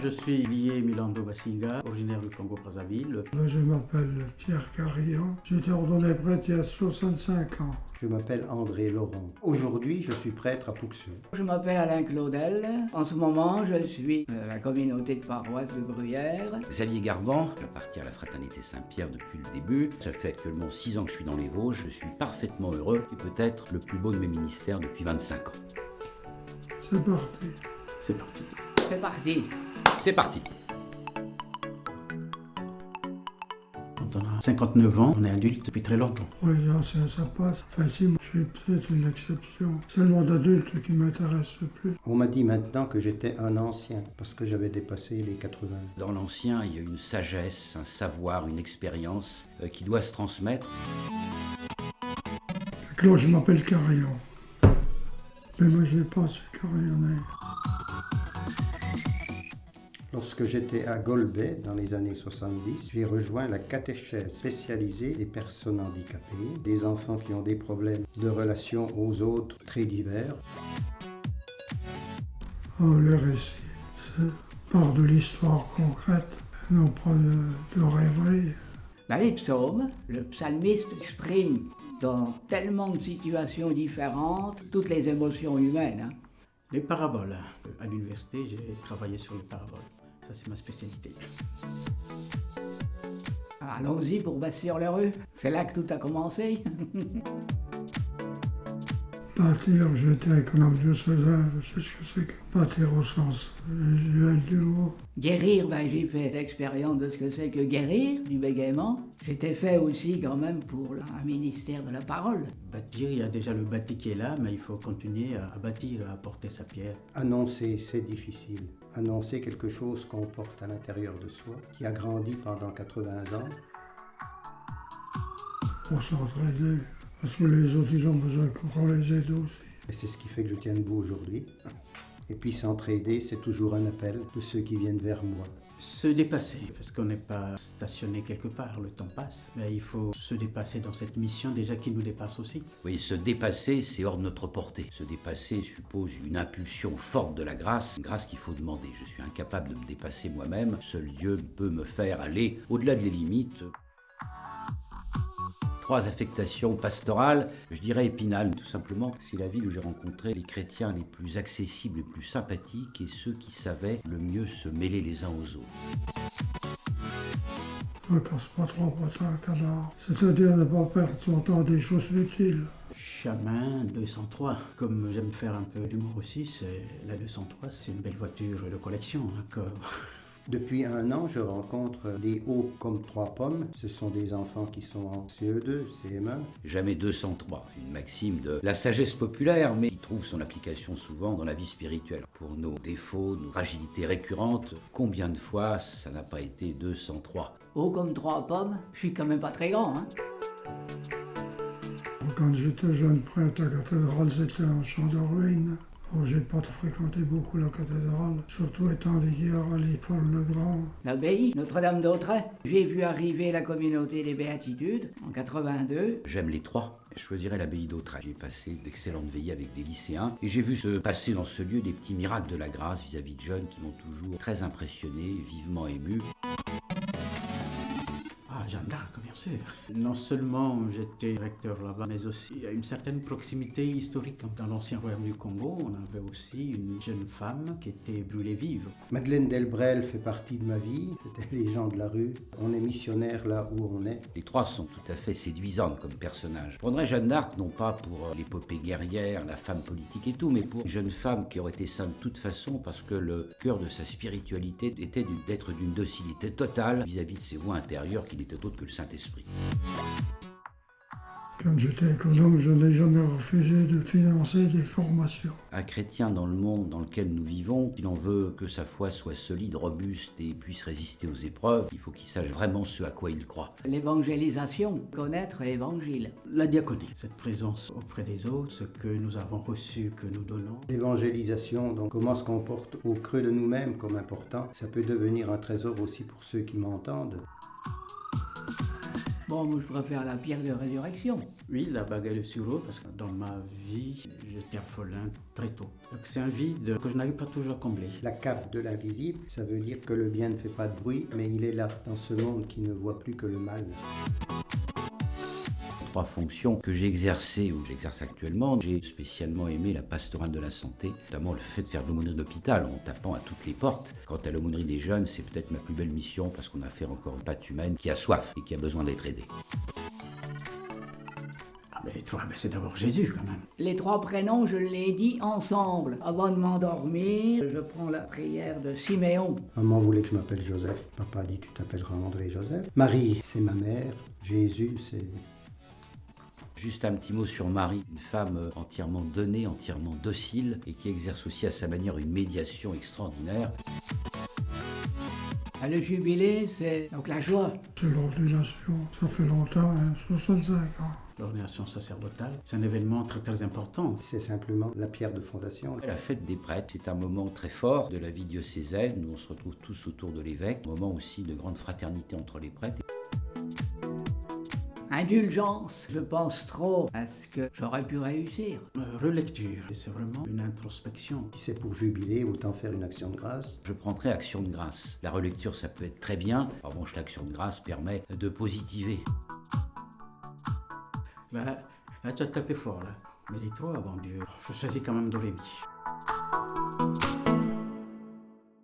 Je suis lié Milando Basinga, originaire du Congo-Brazzaville. Je m'appelle Pierre Carillon. J'ai été ordonné prêtre il y a 65 ans. Je m'appelle André Laurent. Aujourd'hui, je suis prêtre à Pouxeux. Je m'appelle Alain Claudel. En ce moment, je suis à la communauté de paroisse de Bruyères. Xavier Garban, j'appartiens à la Fraternité Saint-Pierre depuis le début. Ça fait actuellement 6 ans que je suis dans les Vosges. Je suis parfaitement heureux et peut-être le plus beau de mes ministères depuis 25 ans. C'est parti. C'est parti. C'est parti. C'est parti. Quand on a 59 ans, on est adulte depuis très longtemps. Oui, ça passe. Enfin, si, moi, je suis peut-être une exception. C'est le monde adulte qui m'intéresse le plus. On m'a dit maintenant que j'étais un ancien, parce que j'avais dépassé les 80. Dans l'ancien, il y a une sagesse, un savoir, une expérience qui doit se transmettre. Claude, je m'appelle Carillon. Mais moi, je n'ai pas su carillonner. Lorsque j'étais à Golbet, dans les années 70, j'ai rejoint la catéchèse spécialisée des personnes handicapées, des enfants qui ont des problèmes de relation aux autres très divers. Oh, le récit, c'est part de l'histoire concrète, non pas de rêverie. Dans les psaumes, le psalmiste exprime dans tellement de situations différentes toutes les émotions humaines. Les paraboles. À l'université, j'ai travaillé sur les paraboles. Ça, c'est ma spécialité. Allons-y pour Bastille-sur-le-Rue. C'est là que tout a commencé. Bâtir, j'étais économe diocésain, je sais ce que c'est que bâtir au sens usuel du mot. Guérir, j'ai fait l'expérience de ce que c'est que guérir, du bégaiement. J'étais fait aussi quand même pour un ministère de la parole. Bâtir, il y a déjà le bâti qui est là, mais il faut continuer à bâtir, à apporter sa pierre. Annoncer, c'est difficile. Annoncer quelque chose qu'on porte à l'intérieur de soi, qui a grandi pendant 80 ans. Pour s'entraider, parce que les autres, ils ont besoin qu'on les aide aussi. Et c'est ce qui fait que je tiens debout aujourd'hui. Et puis s'entraider, c'est toujours un appel de ceux qui viennent vers moi. Se dépasser, parce qu'on n'est pas stationné quelque part, le temps passe. Mais il faut se dépasser dans cette mission déjà qui nous dépasse aussi. Oui, se dépasser, c'est hors de notre portée. Se dépasser suppose une impulsion forte de la grâce, une grâce qu'il faut demander. Je suis incapable de me dépasser moi-même. Seul Dieu peut me faire aller au-delà des limites. 3 affectations pastorales, je dirais Épinal, tout simplement. C'est la ville où j'ai rencontré les chrétiens les plus accessibles, les plus sympathiques et ceux qui savaient le mieux se mêler les uns aux autres. Ne casse pas trop un canard, c'est-à-dire ne pas perdre son temps des choses utiles. Chemin 203. Comme j'aime faire un peu d'humour aussi, c'est la 203, c'est une belle voiture de collection. Depuis 1 an, je rencontre des hauts comme 3 pommes. Ce sont des enfants qui sont en CE2, CM1. Jamais 203, une maxime de la sagesse populaire, mais qui trouve son application souvent dans la vie spirituelle. Pour nos défauts, nos fragilités récurrentes, combien de fois ça n'a pas été 203 ? Haut comme 3 pommes, je suis quand même pas très grand. Quand j'étais jeune prêtre, la cathédrale, c'était un champ de ruines. Oh, j'ai pas fréquenté beaucoup la cathédrale, surtout étant vicaire à l'Ifol-le-Grand. L'abbaye, Notre-Dame d'Autrey. J'ai vu arriver la communauté des Béatitudes en 82. J'aime les 3. Je choisirais l'abbaye d'Autrey. J'ai passé d'excellentes veillées avec des lycéens et j'ai vu se passer dans ce lieu des petits miracles de la grâce vis-à-vis de jeunes qui m'ont toujours très impressionné, vivement ému. Jeanne d'Arc, bien sûr. Non seulement j'étais recteur là-bas, mais aussi il y a une certaine proximité historique. Dans l'ancien royaume du Congo, on avait aussi une jeune femme qui était brûlée vive. Madeleine Delbrel fait partie de ma vie. C'était les gens de la rue. On est missionnaire là où on est. Les 3 sont tout à fait séduisantes comme personnages. Je prendrais Jeanne d'Arc non pas pour l'épopée guerrière, la femme politique et tout, mais pour une jeune femme qui aurait été sainte de toute façon parce que le cœur de sa spiritualité était d'être d'une docilité totale vis-à-vis de ses voies intérieures qui n'étaient autre que le Saint-Esprit. Quand j'étais économe, je n'ai jamais refusé de financer des formations. Un chrétien dans le monde dans lequel nous vivons, s'il en veut que sa foi soit solide, robuste et puisse résister aux épreuves, il faut qu'il sache vraiment ce à quoi il croit. L'évangélisation, connaître l'évangile. La diaconie, cette présence auprès des autres, ce que nous avons reçu, que nous donnons. L'évangélisation, donc comment se comporte au creux de nous-mêmes comme important, ça peut devenir un trésor aussi pour ceux qui m'entendent. Bon, moi je préfère la pierre de résurrection. Oui, la baguette sur eau, parce que dans ma vie, j'étais orphelin très tôt. Donc c'est un vide que je n'arrive pas toujours à combler. La cape de l'invisible, ça veut dire que le bien ne fait pas de bruit, mais il est là, dans ce monde qui ne voit plus que le mal. 3 fonctions que j'ai exercées ou que j'exerce actuellement. J'ai spécialement aimé la pastorale de la santé, notamment le fait de faire de l'aumônerie d'hôpital en tapant à toutes les portes. Quant à l'aumônerie des jeunes, c'est peut-être ma plus belle mission parce qu'on a fait encore une patte humaine qui a soif et qui a besoin d'être aidée. Ah mais toi, c'est d'abord Jésus quand même. Les 3 prénoms, je les dis ensemble. Avant de m'endormir, je prends la prière de Siméon. Maman voulait que je m'appelle Joseph. Papa dit tu t'appelleras André Joseph. Marie, c'est ma mère. Jésus, c'est... Juste un petit mot sur Marie, une femme entièrement donnée, entièrement docile et qui exerce aussi à sa manière une médiation extraordinaire. Le jubilé, c'est donc la joie. C'est l'ordination, ça fait longtemps, 65 ans. L'ordination sacerdotale, c'est un événement très très important. C'est simplement la pierre de fondation. La fête des prêtres, c'est un moment très fort de la vie diocésaine où on se retrouve tous autour de l'évêque, un moment aussi de grande fraternité entre les prêtres. Indulgence, je pense trop à ce que j'aurais pu réussir. Relecture, c'est vraiment une introspection. Si c'est pour jubiler, autant faire une action de grâce. Je prendrai action de grâce. La relecture, ça peut être très bien. En revanche, l'action de grâce permet de positiver. Là, tu as tapé fort là. Mais les 3, bon Dieu, je choisis quand même Dorémy.